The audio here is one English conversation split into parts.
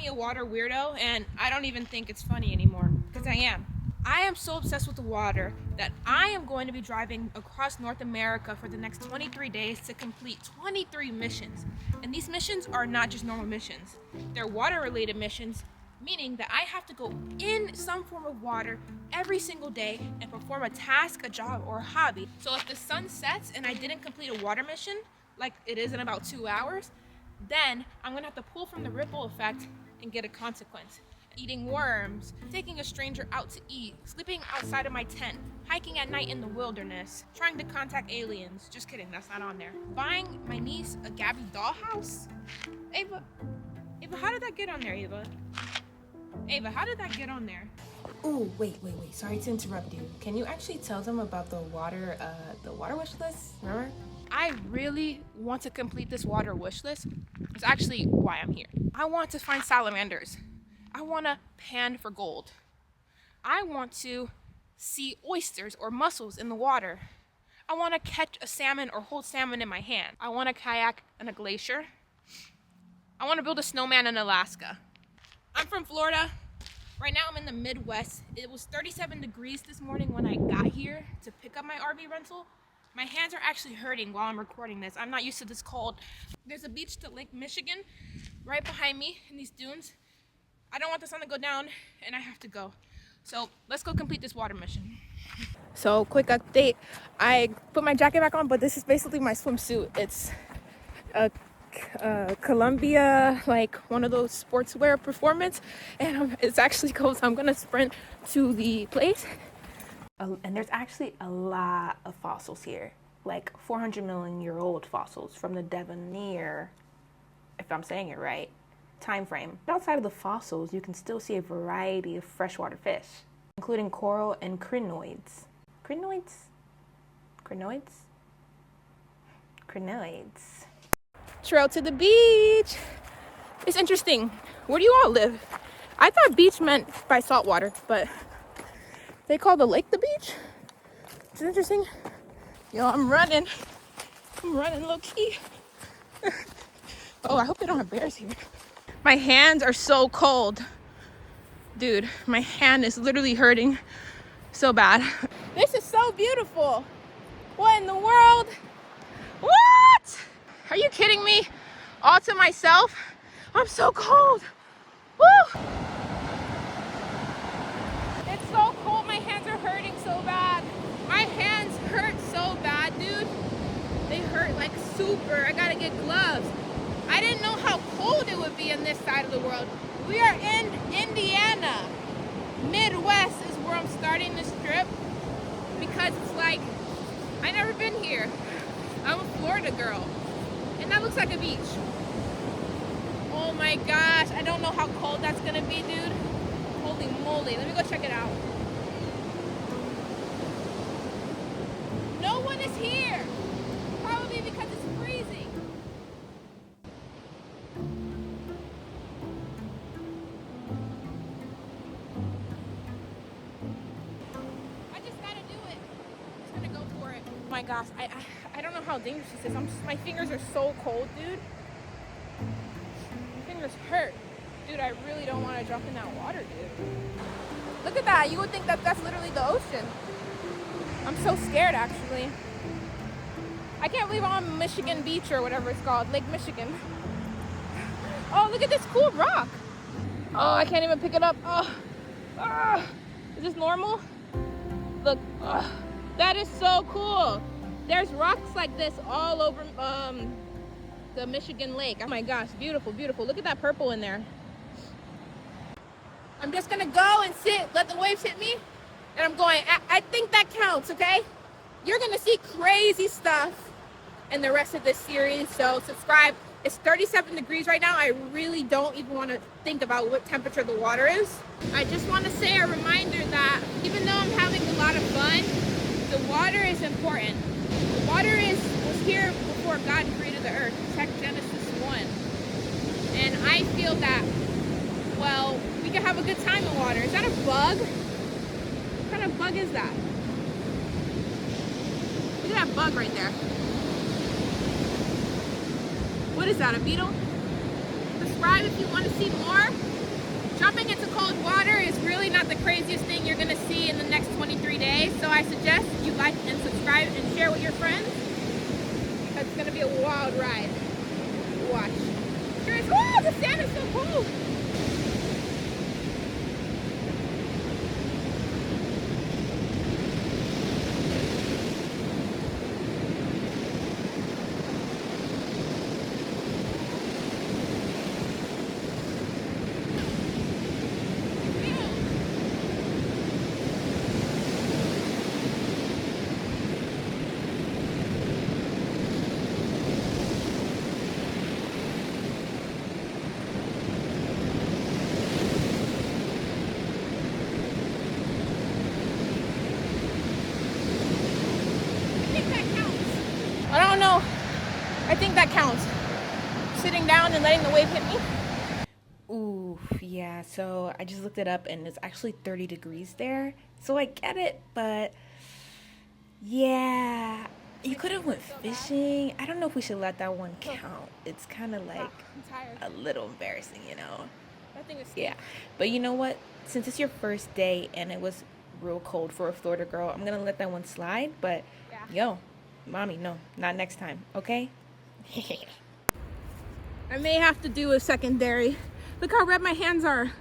me a water weirdo, and I don't even think it's funny anymore, because I am. I am so obsessed with the water that I am going to be driving across North America for the next 23 days to complete 23 missions. And these missions are not just normal missions. They're water-related missions, meaning that I have to go in some form of water every single day and perform a task, a job, or a hobby. So if the sun sets and I didn't complete a water mission, like it is in about 2 hours, then I'm gonna have to pull from the ripple effect and get a consequence. Eating worms, taking a stranger out to eat, sleeping outside of my tent, hiking at night in the wilderness, trying to contact aliens. Just kidding, that's not on there. Buying my niece a Gabby dollhouse? Ava, how did that get on there, Ava? Ava, how did that get on there? Oh, wait. Sorry to interrupt you. Can you actually tell them about the water wish list? Remember? I really want to complete this water wish list. It's actually why I'm here. I want to find salamanders. I want to pan for gold. I want to see oysters or mussels in the water. I want to catch a salmon or hold salmon in my hand. I want to kayak in a glacier. I want to build a snowman in Alaska. I'm from Florida. Right now I'm in the Midwest. It was 37 degrees this morning when I got here to pick up my RV rental. My hands are actually hurting while I'm recording this. I'm not used to this cold. There's a beach to Lake Michigan right behind me in these dunes. I don't want the sun to go down and I have to go. So let's go complete this water mission. So quick update. I put my jacket back on, but this is basically my swimsuit. It's a Columbia, like one of those sportswear performance, and it's actually cold, so I'm gonna sprint to the place. And there's actually a lot of fossils here, like 400 million year old fossils from the Devonier, if I'm saying it right, time frame. Outside of the fossils, you can still see a variety of freshwater fish, including coral and crinoids. Crinoids? Trail to the beach. It's interesting. Where do you all live? I thought beach meant by salt water, but they call the lake the beach. It's interesting. Yo, I'm running low key. Oh, I hope they don't have bears here. My hands are so cold. Dude, my hand is literally hurting so bad. This is so beautiful. What in the world? What? Are you kidding me? All to myself? I'm so cold. Woo! It's so cold. My hands are hurting so bad. My hands hurt so bad, dude. They hurt like super. I gotta get gloves. I didn't know how cold it would be in this side of the world. We are in Indiana. Midwest is where I'm starting this trip because it's like, I never been here. I'm a Florida girl. And that looks like a beach. Oh my gosh, I don't know how cold that's gonna be, dude. Holy moly, let me go check it out. No one is here. Probably because it's freezing. I just gotta do it. I'm just gonna go for it. Oh my gosh, I don't know how dangerous this is. My fingers are so cold, dude. My fingers hurt. Dude, I really don't want to jump in that water, dude. Look at that. You would think that that's literally the ocean. I'm so scared, actually. I can't believe I'm on Michigan Beach or whatever it's called. Lake Michigan. Oh, look at this cool rock. Oh, I can't even pick it up. Oh. Is this normal? Look. That is so cool. There's rocks like this all over the Michigan lake. Oh my gosh, beautiful, beautiful. Look at that purple in there. I'm just gonna go and sit, let the waves hit me, and I'm going. I think that counts, okay? You're gonna see crazy stuff in the rest of this series, so subscribe. It's 37 degrees right now. I really don't even want to think about what temperature the water is. I just want to say a reminder that even though I'm having a lot of fun, the water is important. The water was here before God created the earth. Check Genesis 1. And I feel that, well, we can have a good time in water. Is that a bug? What kind of bug is that? Look at that bug right there. What is that, a beetle? Subscribe if you want to see more. Jumping into cold water is really not the craziest thing you're gonna see in the next 23 days. So I suggest you like and subscribe and share with your friends. It's gonna be a wild ride. Watch. Oh, the sand is so cold. I don't know. I think that counts. Sitting down and letting the wave hit me. Ooh, yeah, so I just looked it up and it's actually 30 degrees there. So I get it, but yeah, you could have went fishing. I don't know if we should let that one count. It's kind of like a little embarrassing, you know? That thing is Yeah, but you know what? Since it's your first day and it was real cold for a Florida girl, I'm gonna let that one slide, but yo, mommy, no, not next time, okay? I may have to do a secondary. Look how red my hands are.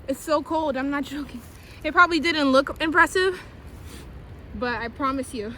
It's so cold, I'm not joking. It probably didn't look impressive, but I promise you,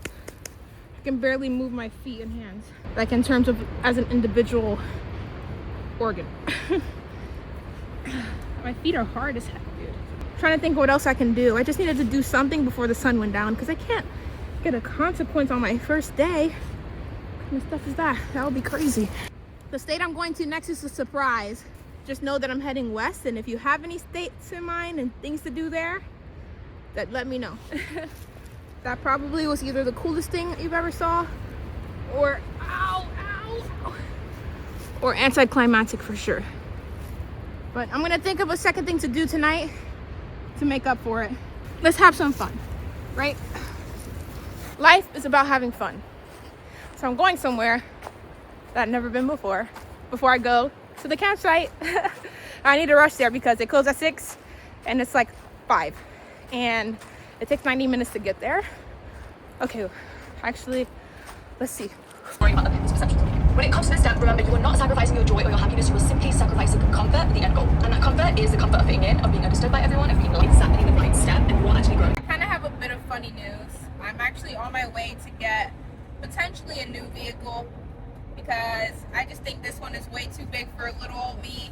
I can barely move my feet and hands. Like in terms of as an individual organ. My feet are hard as heck, dude. I'm trying to think what else I can do. I just needed to do something before the sun went down because I can't get a consequence on my first day. What kind of stuff is that? That would be crazy. The state I'm going to next is a surprise. Just know that I'm heading west, and if you have any states in mind and things to do there, that let me know. That probably was either the coolest thing you've ever saw, or or anticlimactic for sure. But I'm gonna think of a second thing to do tonight to make up for it. Let's have some fun, right? Life is about having fun. So I'm going somewhere that I've never been before I go to the campsite. I need to rush there because they close at 6 and it's like 5. And it takes 90 minutes to get there. Okay, actually, let's see. Worrying about other people's perceptions of you. When it comes to this step, remember you are not sacrificing your joy or your happiness, you are simply sacrificing comfort for the end goal. And that comfort is the comfort of fitting in, of being understood by everyone, of being exactly the right step, and you are actually growing. I kind of have a bit of funny news. I'm actually on my way to get potentially a new vehicle because I just think this one is way too big for little old me.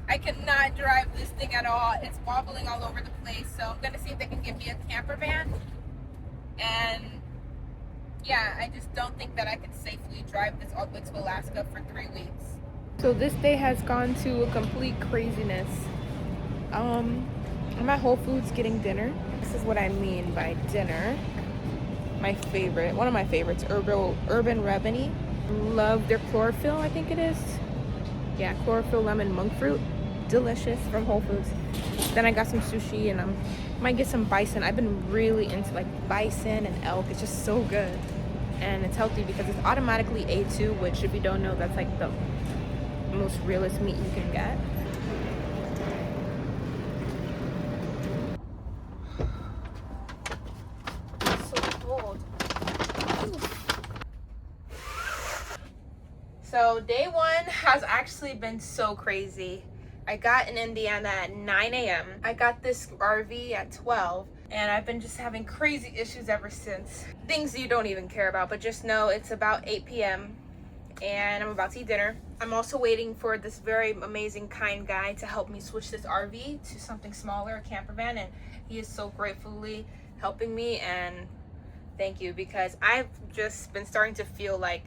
I cannot drive this thing at all. It's wobbling all over the place. So I'm gonna see if they can give me a camper van. And yeah, I just don't think that I could safely drive this all the way to Alaska for 3 weeks. So this day has gone to a complete craziness. I'm at Whole Foods getting dinner. This is what I mean by dinner. My favorite, one of my favorites, Urban Remedy. Love their chlorophyll, I think it is. Yeah, chlorophyll lemon monk fruit. Delicious, from Whole Foods. Then I got some sushi and I might get some bison. I've been really into like bison and elk. It's just so good. And it's healthy because it's automatically A2, which if you don't know, that's like the most realest meat you can get. It's so cold. So day 1 has actually been so crazy. I got in Indiana at 9 a.m. I got this RV at 12, and I've been just having crazy issues ever since. Things you don't even care about, but just know it's about 8 p.m. and I'm about to eat dinner. I'm also waiting for this very amazing, kind guy to help me switch this RV to something smaller, a camper van, and he is so gratefully helping me, and thank you, because I've just been starting to feel like,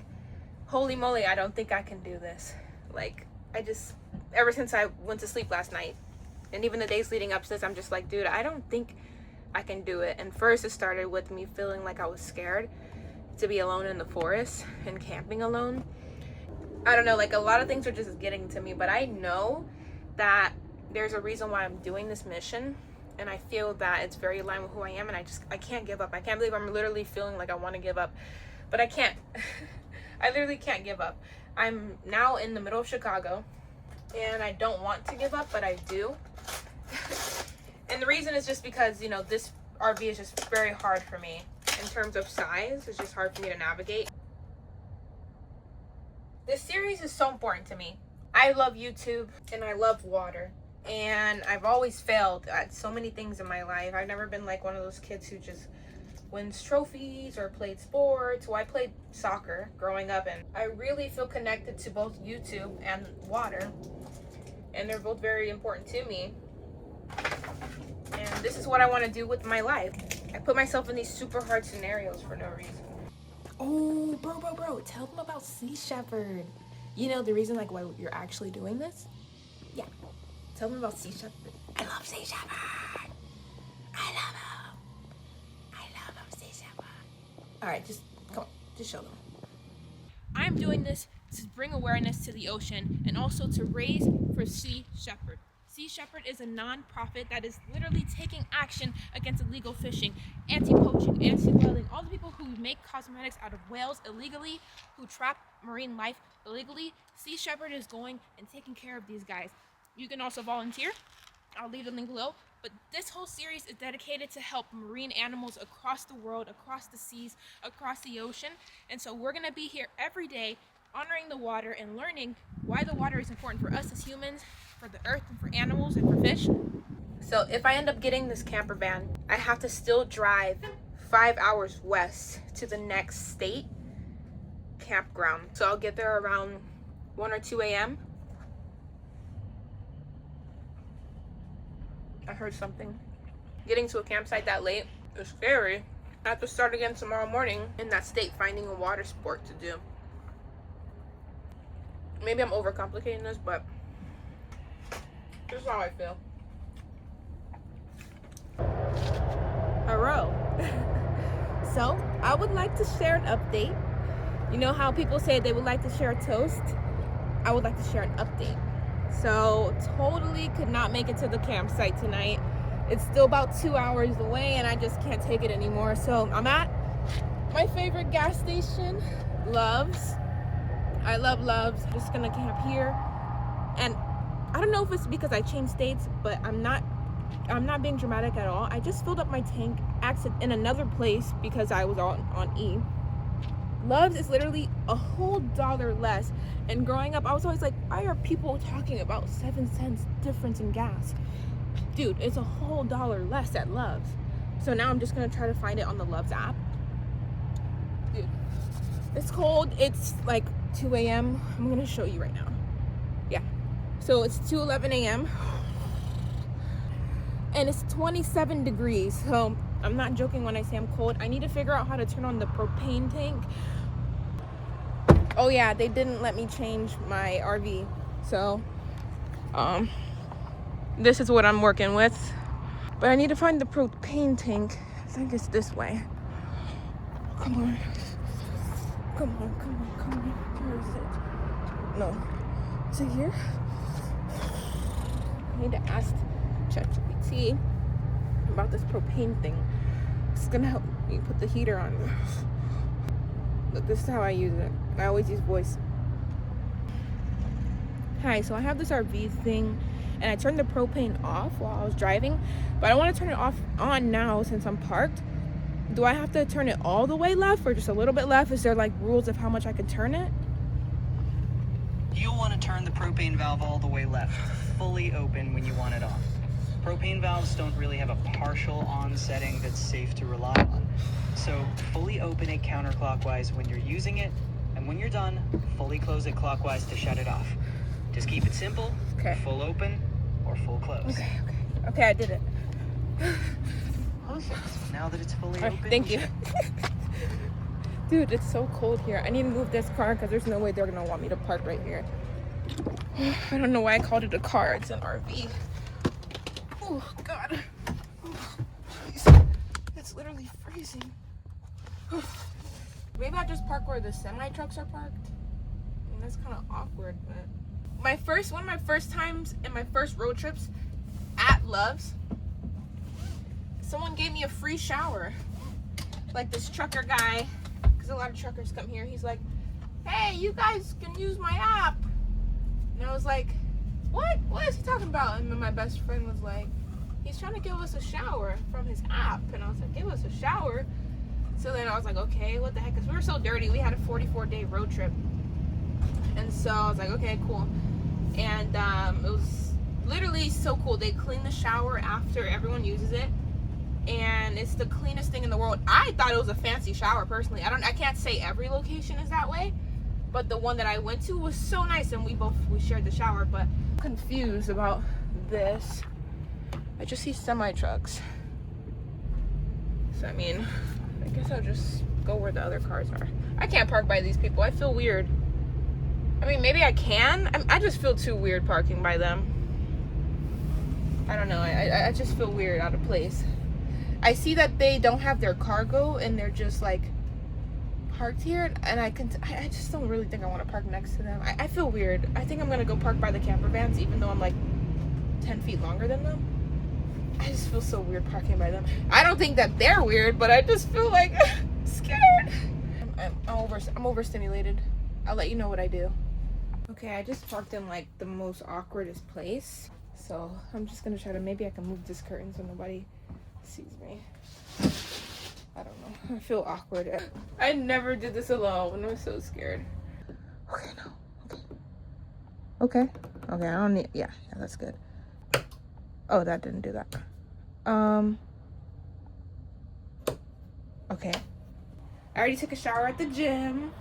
holy moly, I don't think I can do this. Like, ever since I went to sleep last night, and even the days leading up to this, I'm just like, dude, I don't think I can do it. And first it started with me feeling like I was scared to be alone in the forest and camping alone. I don't know, like a lot of things are just getting to me, but I know that there's a reason why I'm doing this mission, and I feel that it's very aligned with who I am, and I can't give up. I can't believe I'm literally feeling like I want to give up, but I can't. I literally can't give up. I'm now in the middle of Chicago. and I don't want to give up, but I do. And the reason is just because, you know, this RV is just very hard for me in terms of size. It's just hard for me to navigate. This series is so important to me. I love YouTube and I love water, and I've always failed at so many things in my life. I've never been like one of those kids who just wins trophies or played sports. Well, I played soccer growing up, and I really feel connected to both YouTube and water, and they're both very important to me. And this is what I want to do with my life. I put myself in these super hard scenarios for no reason. Oh, bro, tell them about Sea Shepherd. You know, the reason like why you're actually doing this? Yeah, tell them about Sea Shepherd. I love Sea Shepherd. I love him, Sea Shepherd. All right, just come on, just show them. I'm doing this to bring awareness to the ocean and also to raise for Sea Shepherd. Sea Shepherd is a non-profit that is literally taking action against illegal fishing, anti-poaching, anti-whaling, all the people who make cosmetics out of whales illegally, who trap marine life illegally. Sea Shepherd is going and taking care of these guys. You can also volunteer. I'll leave the link below. But this whole series is dedicated to help marine animals across the world, across the seas, across the ocean. And so we're going to be here every day honoring the water and learning why the water is important for us as humans, for the earth, and for animals, and for fish. So if I end up getting this camper van, I have to still drive 5 hours west to the next state campground. So I'll get there around 1 or 2 a.m. I heard something. Getting to a campsite that late is scary. I have to start again tomorrow morning in that state, finding a water sport to do. Maybe I'm overcomplicating this, but this is how I feel. Hello. So, I would like to share an update. You know how people say they would like to share a toast? I would like to share an update. So, totally could not make it to the campsite tonight. It's still about 2 hours away and I just can't take it anymore. So, I'm at my favorite gas station, Love's. I love Love's. I'm just gonna camp here. And I don't know if it's because I changed states, but I'm not being dramatic at all. I just filled up my tank in another place because I was on E. Love's is literally a whole $1 less. And growing up, I was always like, why are people talking about 7 cents difference in gas? Dude, it's a whole $1 less at Love's. So now I'm just gonna try to find it on the Love's app. Dude, it's cold. It's like 2 a.m. I'm gonna show you right now. Yeah. So it's 2:11 a.m. and it's 27 degrees. So I'm not joking when I say I'm cold. I need to figure out how to turn on the propane tank. Oh yeah, they didn't let me change my RV. So this is what I'm working with. But I need to find the propane tank. I think it's this way. Come on. Where is it? No. Is it here? I need to ask ChatGPT about this propane thing. It's gonna help me put the heater on. Look, this is how I use it. I always use voice. Hi, so I have this RV thing and I turned the propane off while I was driving, but I want to turn it on now since I'm parked. Do I have to turn it all the way left or just a little bit left? Is there like rules of how much I can turn it? You'll want to turn the propane valve all the way left, fully open when you want it on. Propane valves don't really have a partial on setting that's safe to rely on. So fully open it counterclockwise when you're using it, and when you're done, fully close it clockwise to shut it off. Just keep it simple, Okay. Full open or full close. Okay, I did it. Perfect. Now that it's fully All right, open, thank you. Dude, it's so cold here. I need to move this car because there's no way they're gonna want me to park right here. I don't know why I called it a car. It's an RV. Oh God. Oh, jeez. It's literally freezing. Maybe I just park where the semi trucks are parked. And that's kind of awkward, but one of my first times in my first road trips at Love's, someone gave me a free shower. Like this trucker guy, because a lot of truckers come here. He's like, hey, you guys can use my app. And I was like, talking about? And then my best friend was like, he's trying to give us a shower from his app. And I was like, give us a shower? So then I was like, okay, what the heck? Because we were so dirty. We had a 44-day road trip. And so I was like, okay, cool. And it was literally so cool. They clean the shower after everyone uses it. And it's the cleanest thing in the world. I thought it was a fancy shower, personally. I can't say every location is that way. But the one that I went to was so nice. And we shared the shower. But I'm confused about this. I just see semi-trucks. So, I mean, I guess I'll just go where the other cars are. I can't park by these people. I feel weird. I mean, maybe I can. I just feel too weird parking by them. I don't know. I just feel weird, out of place. I see that they don't have their cargo and they're just like parked here. And I just don't really think I want to park next to them. I feel weird. I think I'm going to go park by the camper vans, even though I'm like 10 feet longer than them. I just feel so weird parking by them. I don't think that they're weird, but I just feel like scared. I'm overstimulated. I'll let you know what I do. Okay, I just parked in like the most awkwardest place. So I'm just gonna try to, maybe I can move this curtain so nobody sees me. I don't know. I feel awkward. I never did this alone. I was so scared. Okay, no. Okay. Okay, I don't need, yeah, that's good. Oh, that didn't do that. Okay. I already took a shower at the gym.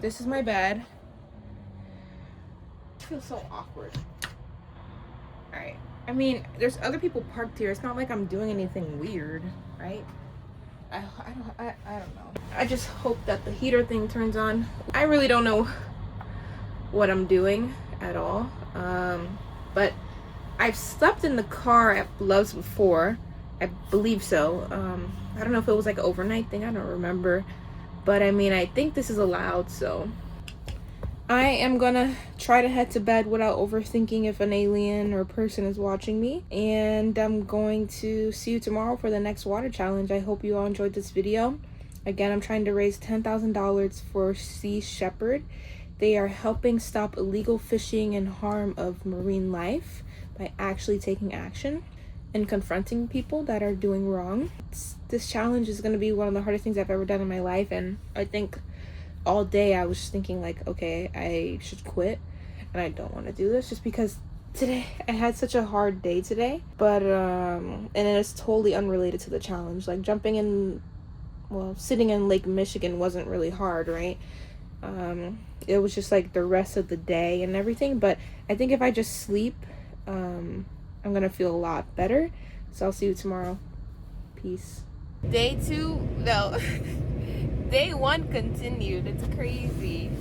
This is my bed. I feel so awkward. Alright. I mean, there's other people parked here. It's not like I'm doing anything weird, right? I don't know. I just hope that the heater thing turns on. I really don't know what I'm doing at all. But I've slept in the car at Love's before. I believe so. I don't know if it was like an overnight thing. I don't remember. But I mean, I think this is allowed, so I am gonna try to head to bed without overthinking if an alien or person is watching me. And I'm going to see you tomorrow for the next water challenge. I hope you all enjoyed this video. Again, I'm trying to raise $10,000 for Sea Shepherd. They are helping stop illegal fishing and harm of marine life by actually taking action and confronting people that are doing wrong. This challenge is going to be one of the hardest things I've ever done in my life, and I think all day I was just thinking like, okay, I should quit and I don't want to do this, just because today I had such a hard day today. But and it's totally unrelated to the challenge. Like jumping in, well, sitting in Lake Michigan wasn't really hard, right? It was just like the rest of the day and everything. But I think if I just sleep, I'm gonna feel a lot better. So I'll see you tomorrow. Peace. Day 1 continued. It's crazy.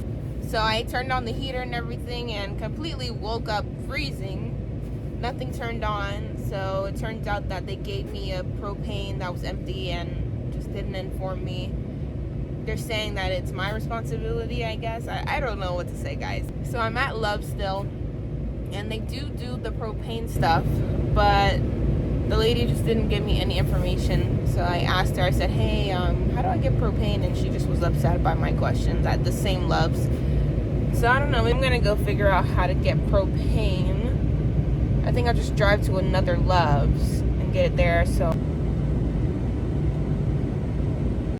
So I turned on the heater and everything and completely woke up freezing. Nothing turned on. So it turns out that they gave me a propane that was empty and just didn't inform me. They're saying that it's my responsibility, I guess. I don't know what to say, guys. So I'm at Love still, and they do the propane stuff, but the lady just didn't give me any information. So I asked her, I said, hey, how do I get propane? And she just was upset by my questions at the same Loves. So I don't know, I'm gonna go figure out how to get propane. I think I'll just drive to another Loves and get it there. So